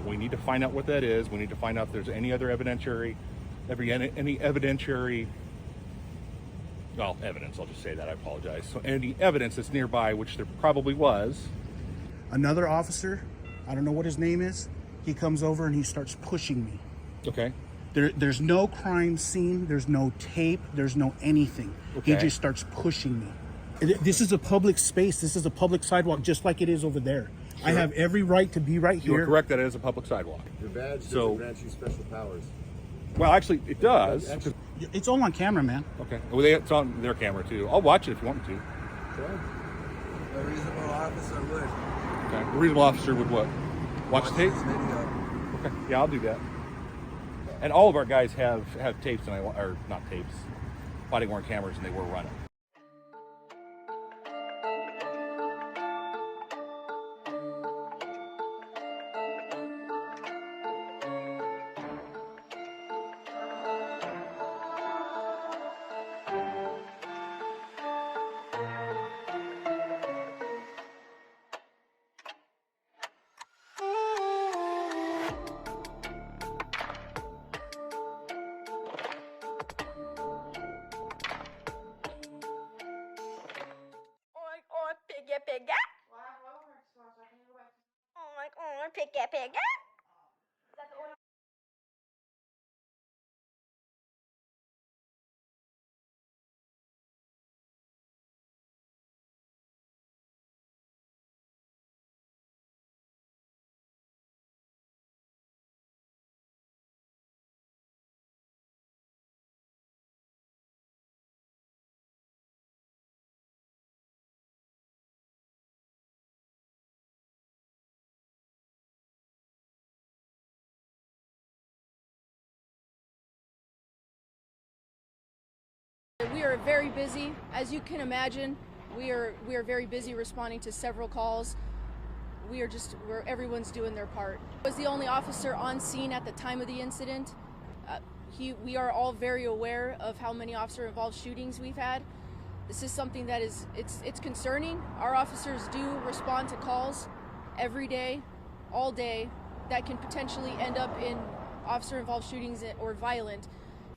We need to find out what that is. We need to find out if there's any other evidentiary, well, evidence, I'll just say that, I apologize. So any evidence that's nearby, which there probably was. Another officer, I don't know what his name is, he comes over and he starts pushing me. Okay. There's no crime scene, there's no tape, there's no anything. Okay. He just starts pushing me. This is a public space, this is a public sidewalk, just like it is over there. Sure. I have every right to be right here. You are correct that it is a public sidewalk. Your badge doesn't grant you special powers. Well, actually, it does. It's all on camera, man. Okay. Well, it's on their camera, too. I'll watch it if you want me to. Sure. A reasonable officer would. Okay. A reasonable officer would what? Watch the tape? Video. Okay. Yeah, I'll do that. And all of our guys have tapes, or not tapes, body-worn cameras, and they were running. Pigga. Pigga. We are very busy, as you can imagine. We are very busy responding to several calls. Everyone's doing their part. I was the only officer on scene at the time of the incident. We are all very aware of how many officer-involved shootings we've had. This is something that it's concerning. Our officers do respond to calls every day, all day, that can potentially end up in officer-involved shootings or violent.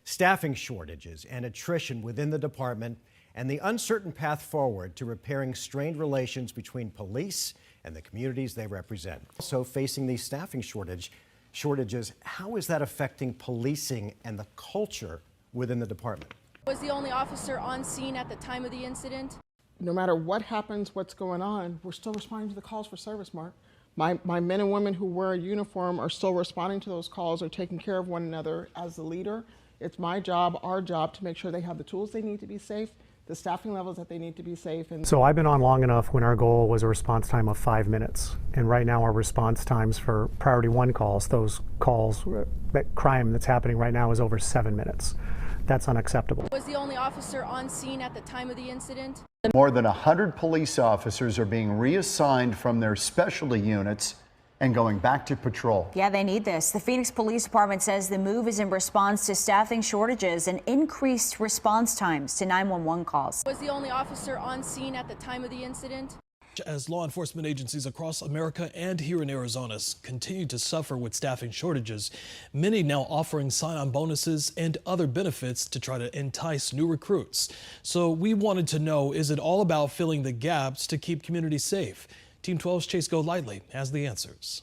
Staffing shortages and attrition within the department and the uncertain path forward to repairing strained relations between police and the communities they represent. So facing these staffing shortages, how is that affecting policing and the culture within the department? I was the only officer on scene at the time of the incident. No matter what happens, what's going on, we're still responding to the calls for service, Mark. My men and women who wear a uniform are still responding to those calls, are taking care of one another. As the leader, it's my job, our job, to make sure they have the tools they need to be safe, the staffing levels that they need to be safe. And so I've been on long enough when our goal was a response time of 5 minutes. And right now our response times for priority 1 calls, those calls, that crime that's happening right now, is over 7 minutes. That's unacceptable. I was the only officer on scene at the time of the incident. More than 100 police officers are being reassigned from their specialty units and going back to patrol. Yeah, they need this. The Phoenix Police Department says the move is in response to staffing shortages and increased response times to 911 calls. I was the only officer on scene at the time of the incident. As law enforcement agencies across America and here in Arizona continue to suffer with staffing shortages, many now offering sign-on bonuses and other benefits to try to entice new recruits. So we wanted to know, is it all about filling the gaps to keep communities safe? Team 12's Chase Golightly has the answers.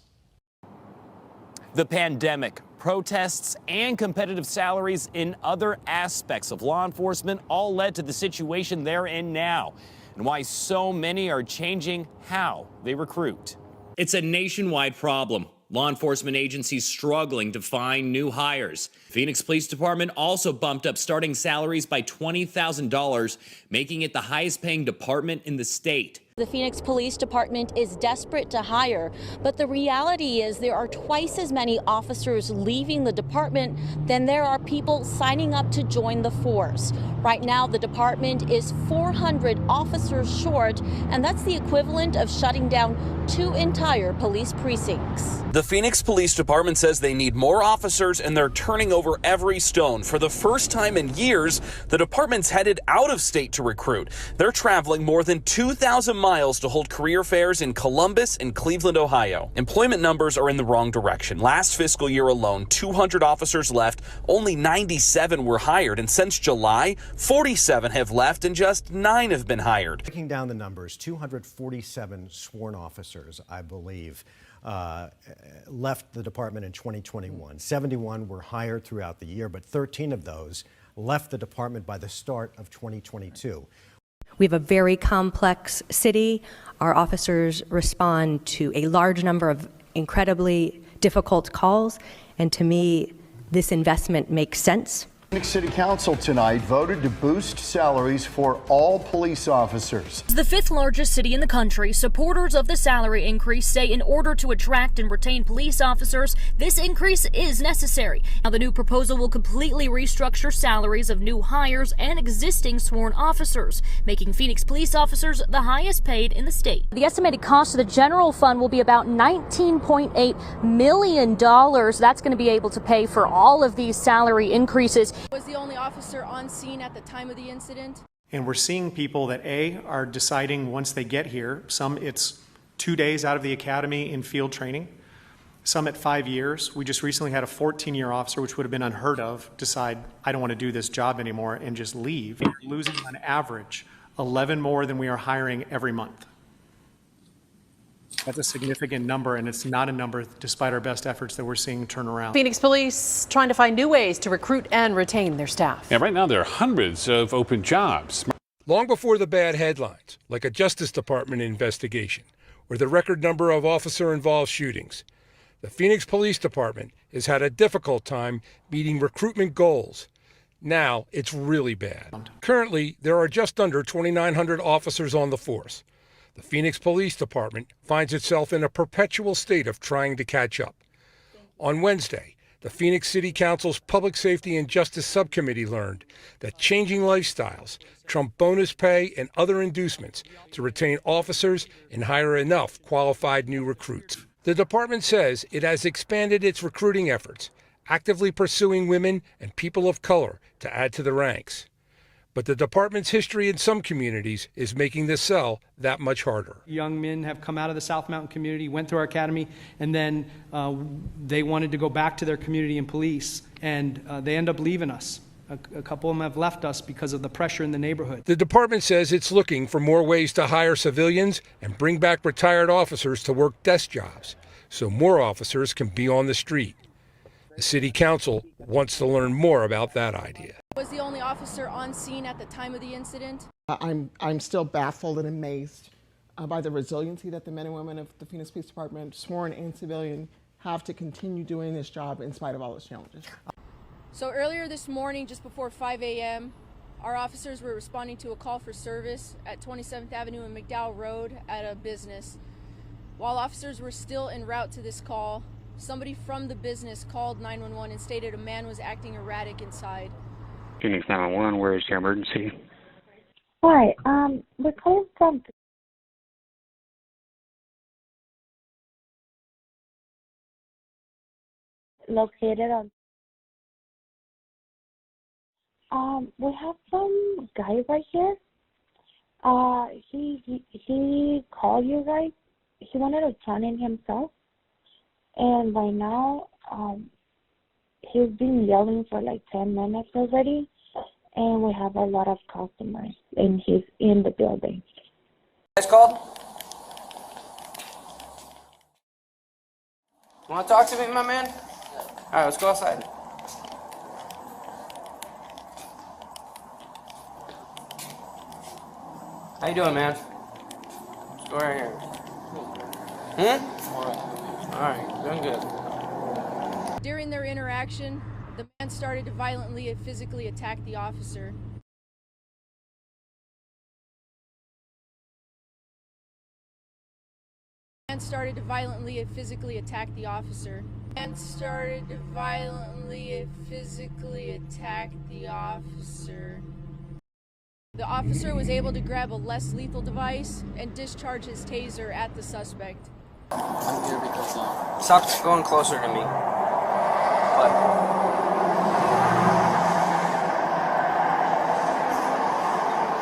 The pandemic, protests, and competitive salaries in other aspects of law enforcement all led to the situation they're in now, and why so many are changing how they recruit. It's a nationwide problem. Law enforcement agencies struggling to find new hires. Phoenix Police Department also bumped up starting salaries by $20,000, making it the highest paying department in the state. The Phoenix Police Department is desperate to hire, but the reality is there are twice as many officers leaving the department than there are people signing up to join the force. Right now, the department is 400 officers short, and that's the equivalent of shutting down 2 entire police precincts. The Phoenix Police Department says they need more officers, and they're turning over every stone. For the first time in years, the department's headed out of state to recruit. They're traveling more than 2,000 miles miles to hold career fairs in Columbus and Cleveland, Ohio. Employment numbers are in the wrong direction. Last fiscal year alone, 200 officers left, only 97 were hired, and since July, 47 have left and just 9 have been hired. Breaking down the numbers, 247 sworn officers, I believe, left the department in 2021. 71 were hired throughout the year, but 13 of those left the department by the start of 2022. We have a very complex city. Our officers respond to a large number of incredibly difficult calls, and to me, this investment makes sense. Phoenix City Council tonight voted to boost salaries for all police officers. The 5th largest city in the country, supporters of the salary increase say in order to attract and retain police officers, this increase is necessary. Now, the new proposal will completely restructure salaries of new hires and existing sworn officers, making Phoenix police officers the highest paid in the state. The estimated cost of the general fund will be about $19.8 million. That's going to be able to pay for all of these salary increases. Was the only officer on scene at the time of the incident. And we're seeing people that are deciding once they get here, some it's 2 days out of the academy in field training, some at 5 years. We just recently had a 14-year officer, which would have been unheard of, decide, I don't want to do this job anymore and just leave. We're losing on average 11 more than we are hiring every month. That's a significant number, and it's not a number, despite our best efforts, that we're seeing turn around. Phoenix police trying to find new ways to recruit and retain their staff. Yeah, right now there are hundreds of open jobs. Long before the bad headlines, like a Justice Department investigation or the record number of officer-involved shootings, the Phoenix Police Department has had a difficult time meeting recruitment goals. Now it's really bad. Currently, there are just under 2,900 officers on the force. The Phoenix Police Department finds itself in a perpetual state of trying to catch up. On Wednesday, the Phoenix City Council's Public Safety and Justice Subcommittee learned that changing lifestyles trump bonus pay and other inducements to retain officers and hire enough qualified new recruits. The department says it has expanded its recruiting efforts, actively pursuing women and people of color to add to the ranks. But the department's history in some communities is making the sell that much harder. Young men have come out of the South Mountain community, went through our academy, and then they wanted to go back to their community and police, and they end up leaving us. A couple of them have left us because of the pressure in the neighborhood. The department says it's looking for more ways to hire civilians and bring back retired officers to work desk jobs, so more officers can be on the street. The City Council wants to learn more about that idea. Was the only officer on scene at the time of the incident. I'm still baffled and amazed by the resiliency that the men and women of the Phoenix Police Department, sworn and civilian, have to continue doing this job in spite of all those challenges. So earlier this morning, just before 5 a.m., our officers were responding to a call for service at 27th Avenue and McDowell Road at a business. While officers were still en route to this call, somebody from the business called 911 and stated a man was acting erratic inside. Phoenix 911, where is your emergency? Hi, we're calling from located on we have some guy right here. He called you guys. He wanted to turn in himself, and right now he's been yelling for like 10 minutes already, and we have a lot of customers, and he's in the building. Guys called? Want to talk to me, my man? All right, let's go outside. How you doing, man? Let's go right here. All right, doing good. During their interaction, the man started to violently and physically attack the officer. The man started to violently and physically attack the officer. And started to violently and physically attack the officer. The officer was able to grab a less lethal device and discharge his taser at the suspect. I'm here because stop going closer to me. But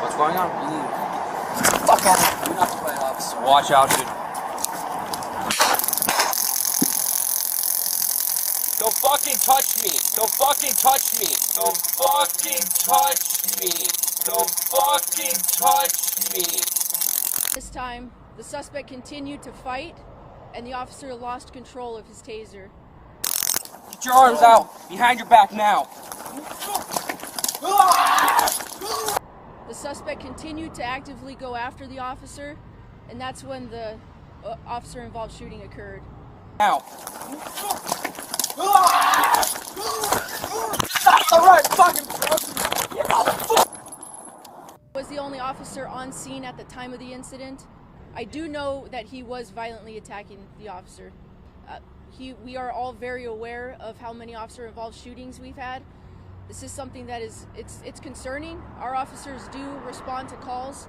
what's going on? Fuck out. You're not playing Watch out, dude. Don't fucking touch me. Don't fucking touch me. Don't fucking touch me. Don't fucking touch me. This time, the suspect continued to fight, and the officer lost control of his taser. Get your arms out. Behind your back now. The suspect continued to actively go after the officer, and that's when the officer-involved shooting occurred. Now. That's the right fucking person. Was the only officer on scene at the time of the incident. I do know that he was violently attacking the officer. We are all very aware of how many officer-involved shootings we've had. This is something that it's concerning. Our officers do respond to calls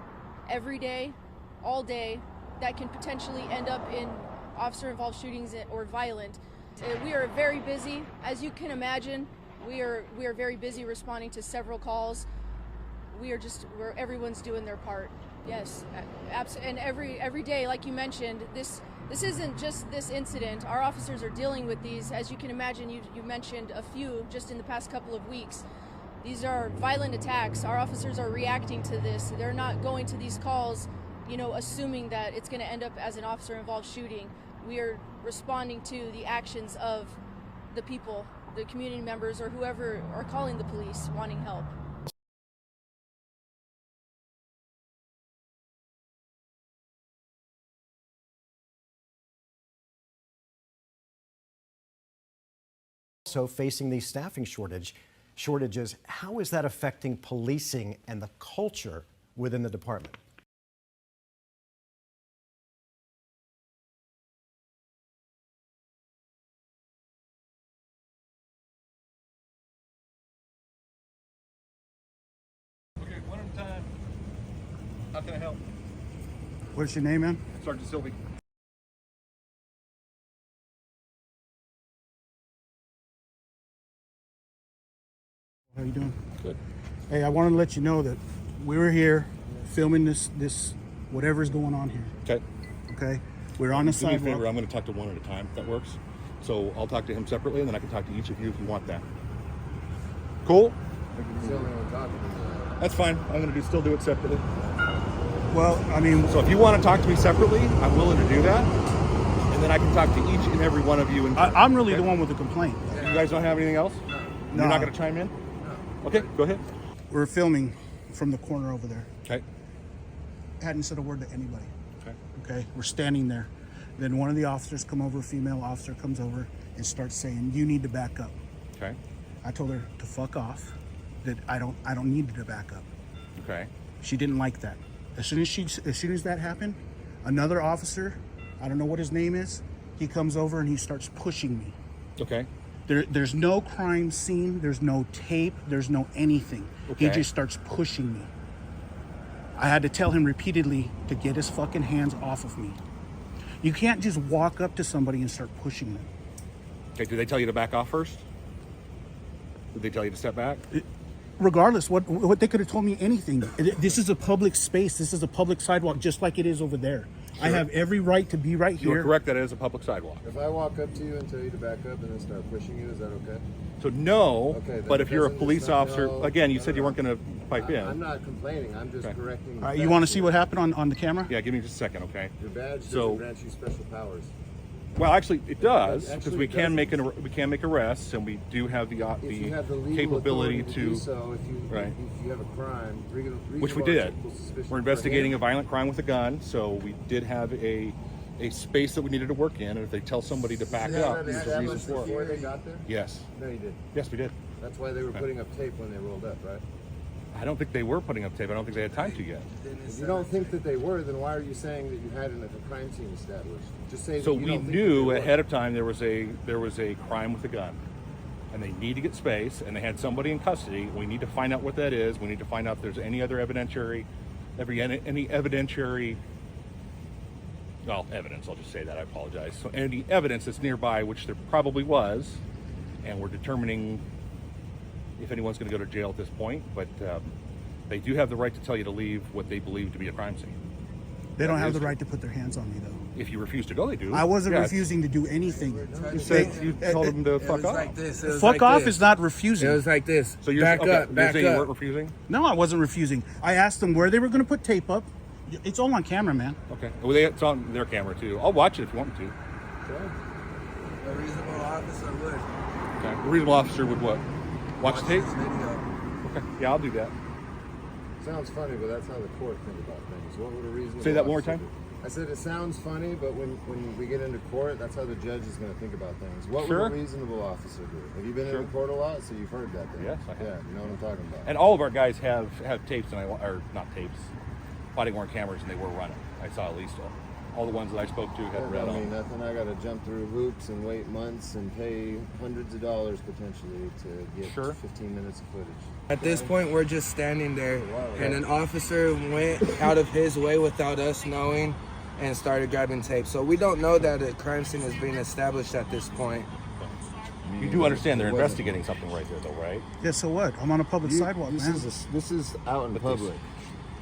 every day, all day, that can potentially end up in officer-involved shootings or violent. We are very busy, as you can imagine. We are very busy responding to several calls. Everyone's doing their part. Yes, and every day, like you mentioned, this isn't just this incident. Our officers are dealing with these. As you can imagine, you mentioned a few just in the past couple of weeks. These are violent attacks. Our officers are reacting to this. They're not going to these calls, assuming that it's going to end up as an officer-involved shooting. We are responding to the actions of the people, the community members, or whoever are calling the police wanting help. So facing these staffing shortages, how is that affecting policing and the culture within the department? Okay, one at a time. How can I help? What's your name, man? Sergeant Sylvie. How you doing? Good. Hey, I wanted to let you know that we were here filming this whatever's going on here. Okay. Okay. We're on the sidewalk. Do me a favor, I'm going to talk to one at a time, if that works. So I'll talk to him separately, and then I can talk to each of you if you want that. Cool? That's fine. I'm going to still do it separately. Well, I mean... So if you want to talk to me separately, I'm willing to do that. And then I can talk to each and every one of you. I'm really the one with the complaint. You guys don't have anything else? No. You're not going to chime in? Okay, go ahead. We're filming from the corner over there. Okay. Hadn't said a word to anybody. Okay. Okay, we're standing there. Then one of the officers come over, a female officer comes over and starts saying, "You need to back up." Okay. I told her to fuck off, that I don't need to back up. Okay. She didn't like that. As soon as that happened, another officer, I don't know what his name is, he comes over and he starts pushing me. Okay. There's no crime scene, there's no tape, there's no anything. Okay. He just starts pushing me. I had to tell him repeatedly to get his fucking hands off of me. You can't just walk up to somebody and start pushing them. Okay, did they tell you to back off first? Did they tell you to step back? Regardless, what they could have told me anything. This is a public space, this is a public sidewalk, just like it is over there. Sure. I have every right to be right here. You're correct, that it is a public sidewalk. If I walk up to you and tell you to back up and then start pushing you, is that okay? So no, okay, but if you're a police officer, again, you said you weren't going to pipe in. I'm not complaining, I'm just correcting. You want to see what happened on the camera? Yeah, give me just a second, okay? Your badge doesn't grant you special powers. Well, actually, it does, because we can make arrests, and we do have the capability to do so if you have a crime, which we did. We're investigating a violent crime with a gun, so we did have a space that we needed to work in, and if they tell somebody to back up, there's a reason for it. Before they got there? Yes. No, you did. Yes, we did. That's why they were putting up tape when they rolled up, right? I don't think they were putting up tape. I don't think they had time to yet. If you don't think that they were, then why are you saying that you had a crime scene established? Just say. So we knew ahead of time there was a crime with a gun, and they need to get space, and they had somebody in custody. We need to find out what that is. We need to find out if there's any other evidentiary, well, evidence. I'll just say that. I apologize. So any evidence that's nearby, which there probably was, and we're determining if anyone's going to go to jail at this point, but they do have the right to tell you to leave what they believe to be a crime scene. They don't have the right to put their hands on me, though. If you refuse to go, they do. I wasn't Yeah, refusing to do anything. You said you told them to fuck off. Fuck off is not refusing. It was like this. So you're back up. you're saying you weren't refusing? No, I wasn't refusing. I asked them where they were going to put tape up. It's all on camera, man. Okay. Well, it's on their camera too. I'll watch it if you want me to. A reasonable officer would. Okay. A reasonable officer would what? Watch the tape? Okay. Yeah, I'll do that. Sounds funny, but that's how the court think about things. What would a reasonable Say that one more officer time. do? I said it sounds funny, but when we get into court, that's how the judge is going to think about things. What would a reasonable officer do? Have you been in court a lot? So you've heard that then? Yes, I have. Yeah, you know what I'm talking about. And all of our guys have tapes, or not tapes, body worn cameras, and they were running. I saw at least all the ones that I spoke to had red I on. mean, nothing. I got to jump through hoops and wait months and pay hundreds of dollars potentially to get 15 minutes of footage. At this point, we're just standing there, and an officer went out of his way without us knowing and started grabbing tape. So we don't know that a crime scene is being established at this point. You do understand they're investigating something right there, though, right? Yeah, so what? I'm on a public sidewalk, man. This is out in public.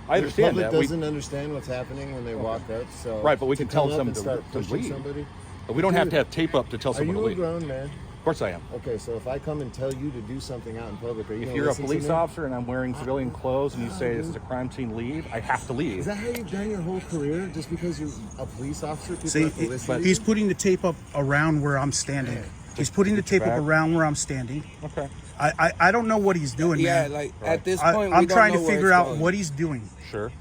I understand the that. public doesn't understand what's happening when they walk up. So Right, but we can tell come up them and to start leave. pushing somebody. But we don't have to have tape up to tell someone to Are you a leave. grown man? Of course I am. Okay, so if I come and tell you to do something out in public, are you If gonna you're a listen to police me? officer and I'm wearing civilian clothes and you say this is a crime scene, leave, I have to leave. Is that how you've done your whole career? Just because you're a police officer, people See, have to listen to you? he's putting the tape up around where I'm standing. He's putting the tape up around where I'm standing. Okay. I don't know what he's doing, Yeah, man. like at this point, I'm we don't trying know to where figure it's out going. what he's doing. Sure.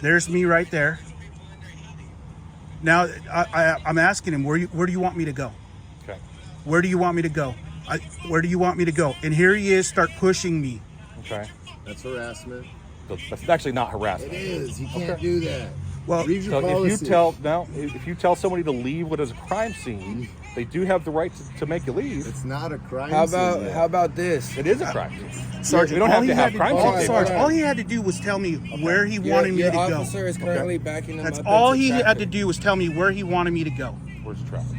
There's me right there. Now I'm asking him, where do you want me to go? Okay. Where do you want me to go? Where do you want me to go? And here he is, start pushing me. Okay. That's harassment. That's actually not harassment. It is. You can't do that. Well, read your So policy. if you tell somebody to leave what is a crime scene, they do have the right to make you leave. It's not a crime How scene. about how about this? It is a crime scene. Sergeant, we don't have to have crime scenes. Sarge, all he had to do was tell me where he wanted me Your to go. officer is currently backing him That's up. all into he traffic. had to do was tell me where he wanted me to go. Where's the traffic?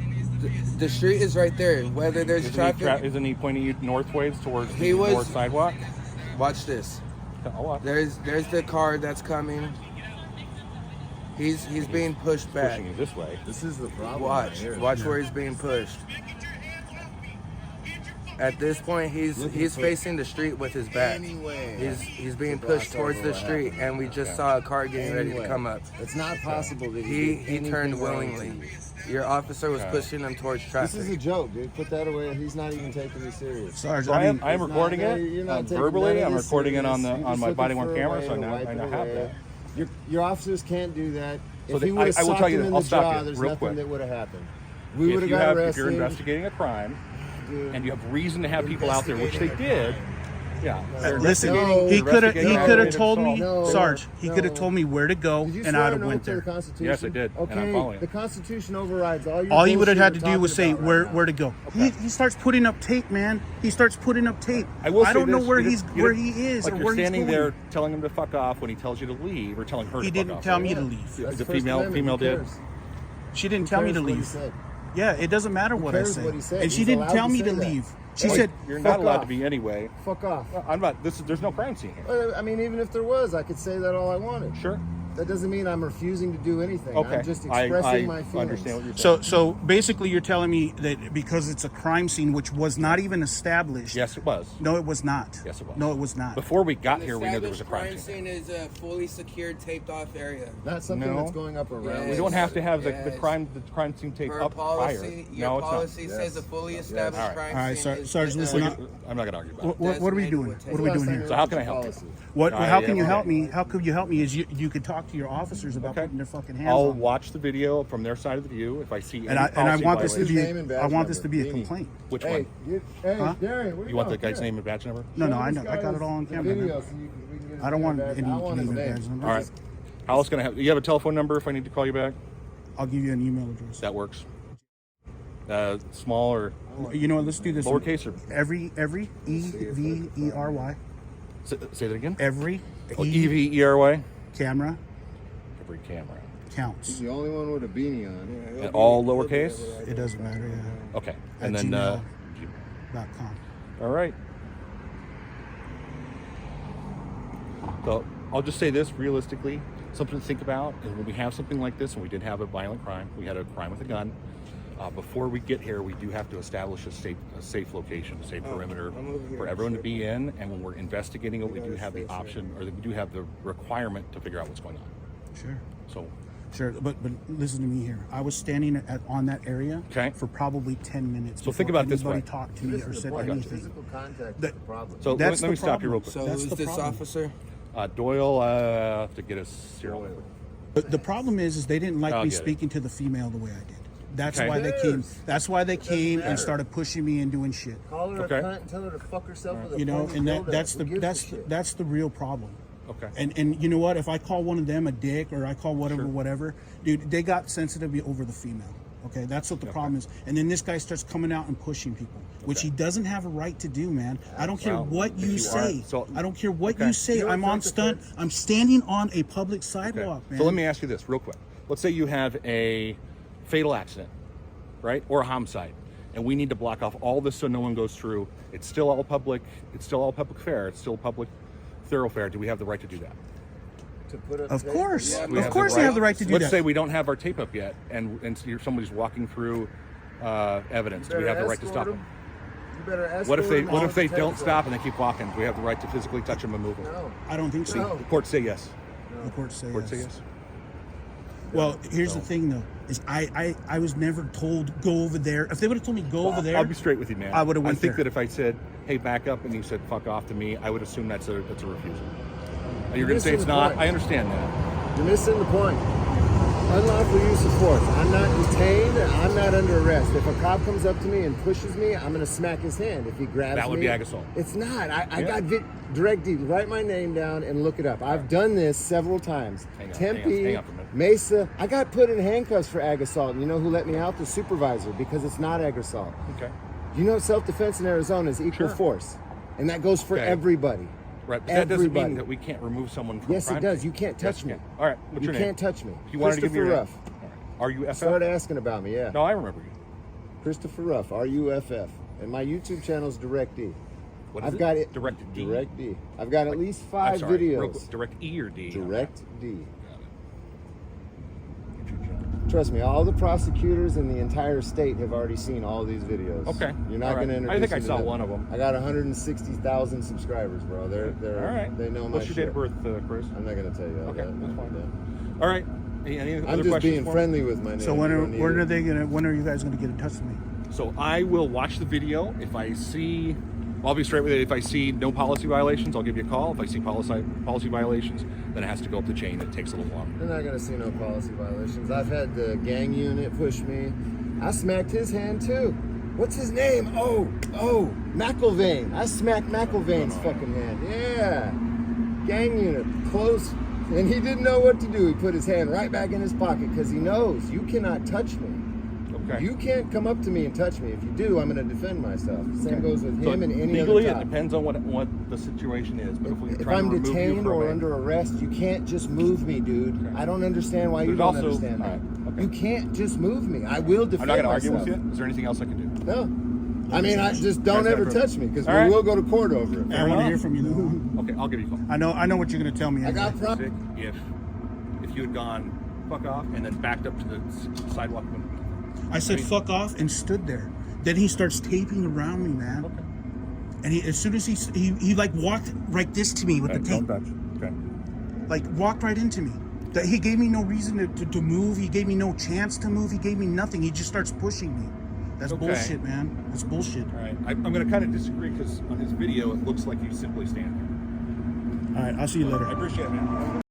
The street is right there. Whether there's traffic, Isn't he pointing you northways towards He the was- north sidewalk? watch this. I'll watch. There's the car that's coming. He's being pushed back. Pushing you this way. This is the problem. Watch, right here. watch where he's being pushed. At this point, he's facing the street with his back. He's being pushed towards the street, and we just saw a car getting ready to come up. It's not possible that He turned willingly. Your officer was pushing him towards This is a traffic. joke, dude. Put that away. He's not even taking you serious. Sarge, So I mean, I'm recording you're it not taking verbally. none of I'm this recording it on serious. You're just my looking body worn for a camera, way so to I wipe now it have away. that. Your officers can't do that. So If he they- would have I will socked tell you him this. in I'll the stop jaw, you there's real nothing quick. that would have happened. We would have If got arrested. you're investigating a crime, Dude. and you have reason to have people out there, which they did. Yeah. they're listen, investigating- he they're could have investigating told me, No, Sarge. He could have no. told me where to go, Did you and swear I'd have an went oath to the there. Constitution? Yes, I did, and I'm Okay, following the it. Constitution overrides all your All he would have bullshit had to you're do was say talking about right now. where to go. He starts putting up tape, man. He starts putting up tape. I will say don't know this, where you he's didn't- you where didn't- he is like or you're where he's standing going. there telling him to fuck off when he tells you to leave, or telling her He to fuck didn't off. tell me right? to leave. The That's First female Amendment. Who did. cares? She didn't Who tell me to cares what he leave. said? Yeah, it doesn't matter Who what I cares said. what he said? And she He's didn't allowed tell to me say to that. leave. She Hey, said, You're fuck not allowed off. to be anyway. Fuck off. I'm not. There's no crime scene here. I mean, even if there was, I could say that all I wanted. Sure. That doesn't mean I'm refusing to do anything. Okay. I'm just I expressing my feelings. understand what you're saying. so basically you're telling me that because it's a crime scene which was not even established. Yes, it was. No, it was not. Yes, it was. No, it was not. Before we got An here, we knew there was a established crime scene. is a fully secured, taped-off area. Not something No. that's going up around. We don't have to have the Yes. crime scene tape Per up policy, prior. your No, it's policy not. says a fully established All right. crime All right, scene is Sarge, listen up. I'm not going to argue about it. What are we doing? What are we doing here? So how can I help you? How can you help me? How could you help me? Is you could talk to your officers about putting their fucking hands I'll on me. watch the video from their side of the view. If I see any And I policy want this to violation- be a complaint. Which Hey, one? Darren, where You want the going? guy's name and badge number? No, I know. I got it all on camera. Video man. so we can get I don't want his any name. I want his name and name. badge number. All right. How else can I help? You have a telephone number if I need to call you back? I'll give you an email address. That works. Small or You know what? Let's do this. lowercase or Every EVERY. say that again. Every EVERY. camera Every camera. counts. He's the only one with a beanie on. And all lowercase. It doesn't matter. Yeah. Okay. And At then gmail.com. all right. So I'll just say this realistically. something to think about. And when we have something like this, and we did have a violent crime, we had a crime with a gun. Before we get here, we do have to establish a safe location, a safe perimeter for everyone to be in. And when we're investigating it, we do have the option, or we do have the requirement to figure out what's going on. Sure. So. Sure, but listen to me here. I was standing on that area for probably 10 minutes. So think about it this way. Anybody talked to me or said anything. Physical contact is the problem. So let me stop you real quick. So who's this officer? Doyle, to get us serial number. But the problem is they didn't like me speaking to the female the way I did. That's why they came. That's why they came and started pushing me and doing shit. Call her a cunt and tell her to fuck herself with a You know, phone and that's dildo. that's the real problem. Okay. And you know what? If I call one of them a dick or I call whatever, dude, they got sensitive over the female. Okay, that's what the problem is. And then this guy starts coming out and pushing people, which he doesn't have a right to do, man. I don't care what you say. I don't care what you say. I'm on stunt. I'm standing on a public sidewalk, man. So let me ask you this real quick. Let's say you have a fatal accident, right, or a homicide, and we need to block off all this so no one goes through. It's still all public. It's still all public fare. It's still public thoroughfare. Do we have the right to do that? To put up Of course. Yeah, Of course they have the right to do that. Let's say we don't have our tape up yet, and somebody's walking through evidence. Do we have the right to stop them? You better escort What if they them don't to stop and they keep walking? Do we have the right to physically touch them and move them? No. I don't think so. See, the courts say yes. The courts say Courts say yes. yes. Well, here's the thing, though, is I was never told go over there. If they would have told me go over there, I'll be straight with you, man. I would have went I think there. that if I said, "Hey, back up," and you said "fuck off" to me, I would assume that's a refusal. You're going to say it's not. I understand that. You're missing the point. Unlawful use of force. I'm not detained. I'm not under arrest. If a cop comes up to me and pushes me, I'm going to smack his hand. If he grabs me, That would be ag assault. It's not. I got direct D. Write my name down and look it up. I've done this several times. Tempe, hang on for a minute. Mesa. I got put in handcuffs for ag assault. And you know who let me out? The supervisor, because it's not ag assault. Okay. You know, self-defense in Arizona is equal force, and that goes for everybody. Right, but that doesn't mean that we can't remove someone from Yes, crime. it does. You can't touch me. All right, what's your name? You can't touch me. If you wanted to give me your Ruff. RUFF? Start asking about me, yeah. No, I remember you. Christopher Ruff, RUFF. And my YouTube channel is Direct D. What is I've it? got it. Direct D? Direct D. I've got at least 5 I'm sorry, real videos. quick, Direct E or D? Direct D. Trust me, all the prosecutors in the entire state have already seen all these videos. Okay. You're not All right. going to introduce I think I them to saw them. one of them. I got 160,000 subscribers, bro. They're All right. They know my What's your date shit. of birth, Chris? I'm not going to tell you all Okay, that. that's fine. All right. Any other I'm just questions being for me? friendly with my name. So when are you guys gonna get in touch with me? So I will watch the video. If I see, I'll be straight with it. If I see no policy violations, I'll give you a call. If I see policy violations, then it has to go up the chain. It takes a little longer. They're not going to see no policy violations. I've had the gang unit push me. I smacked his hand too. What's his name? Oh, McIlvain. I smacked McIlvain's fucking hand. Yeah. Gang unit, close. And he didn't know what to do. He put his hand right back in his pocket because he knows you cannot touch me. Okay. You can't come up to me and touch me. If you do, I'm going to defend myself. Same goes with him and any legally, other cop. it depends on what the situation is. But if I'm detained or under arrest, you can't just move me, dude. Okay. I don't understand why you don't understand that. Okay. You can't just move me. I will defend I'm not going to argue myself. with you. Is there anything else I can do? No. I mean, I just don't ever touch me because we will go to court over it. I want to hear from you, though. Okay, I'll give you a call. I know what you're gonna tell me. I got If you had gone fuck off and then backed up to the sidewalk. I said fuck off and stood there. Then he starts taping around me, man. Okay. And as soon as he like walked right this to me with the tape. Okay. Like walked right into me. That he gave me no reason to move. He gave me no chance to move. He gave me nothing. He just starts pushing me. That's bullshit, man. That's bullshit. All right. I'm going to kind of disagree because on his video it looks like you simply stand there. All right. I'll see you later. I appreciate it, man.